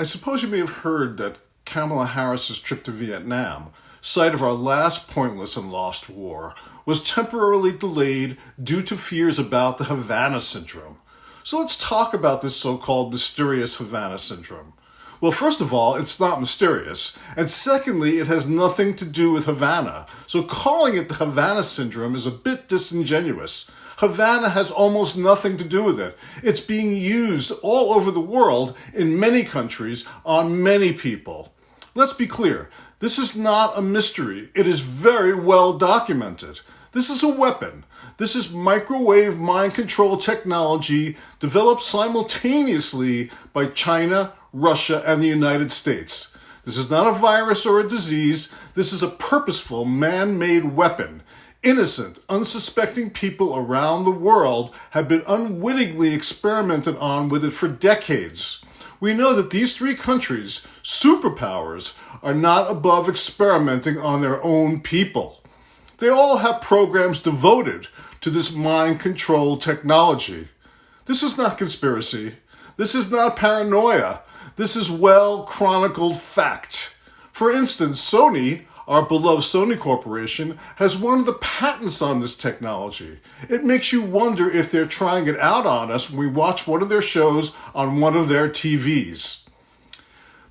I suppose you may have heard that Kamala Harris's trip to Vietnam, site of our last pointless and lost war, was temporarily delayed due to fears about the Havana syndrome. So let's talk about this so-called mysterious Havana syndrome. Well, first of all, it's not mysterious, and secondly, it has nothing to do with Havana, so calling it the Havana syndrome is a bit disingenuous. Havana has almost nothing to do with it. It's being used all over the world, in many countries, on many people. Let's be clear, this is not a mystery. It is very well documented. This is a weapon. This is microwave mind control technology developed simultaneously by China, Russia, and the United States. This is not a virus or a disease. This is a purposeful, man-made weapon. Innocent, unsuspecting people around the world have been unwittingly experimented on with it for decades. We know that these three countries, superpowers, are not above experimenting on their own people. They all have programs devoted to this mind control technology. This is not conspiracy. This is not paranoia. This is well-chronicled fact. For instance, Sony, our beloved Sony Corporation, has one of the patents on this technology. It makes you wonder if they're trying it out on us when we watch one of their shows on one of their TVs.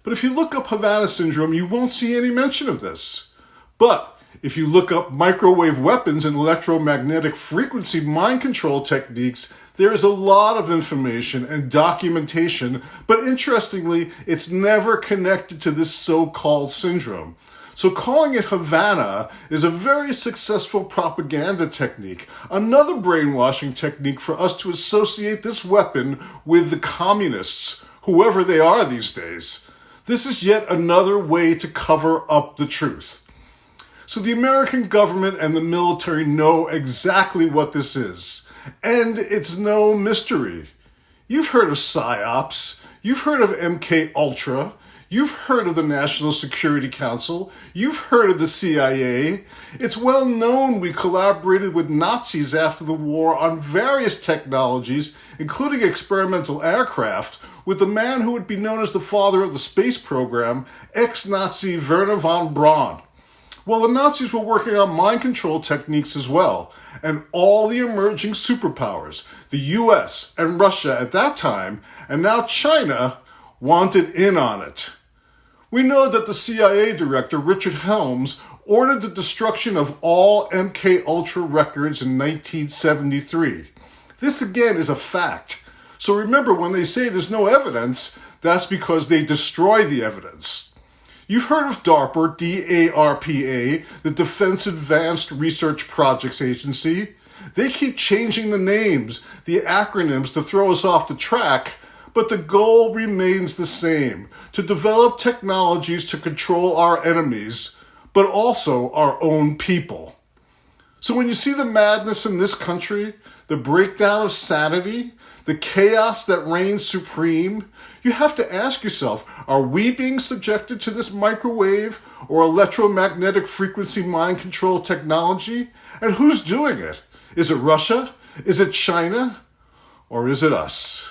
But if you look up Havana syndrome, you won't see any mention of this. But if you look up microwave weapons and electromagnetic frequency mind control techniques, there is a lot of information and documentation, but interestingly, it's never connected to this so-called syndrome. So calling it Havana is a very successful propaganda technique, another brainwashing technique for us to associate this weapon with the communists, whoever they are these days. This is yet another way to cover up the truth. So the American government and the military know exactly what this is. And it's no mystery. You've heard of PSYOPs. You've heard of MK Ultra. You've heard of the National Security Council. You've heard of the CIA. It's well known we collaborated with Nazis after the war on various technologies, including experimental aircraft, with the man who would be known as the father of the space program, ex-Nazi Wernher von Braun. Well, the Nazis were working on mind control techniques as well, and all the emerging superpowers, the US and Russia at that time, and now China, wanted in on it. We know that the CIA director, Richard Helms, ordered the destruction of all MK Ultra records in 1973. This again is a fact. So remember, when they say there's no evidence, that's because they destroy the evidence. You've heard of DARPA, D-A-R-P-A, the Defense Advanced Research Projects Agency. They keep changing the names, the acronyms to throw us off the track, but the goal remains the same, to develop technologies to control our enemies, but also our own people. So when you see the madness in this country, the breakdown of sanity, the chaos that reigns supreme, you have to ask yourself, are we being subjected to this microwave or electromagnetic frequency mind control technology? And who's doing it? Is it Russia? Is it China? Or is it us?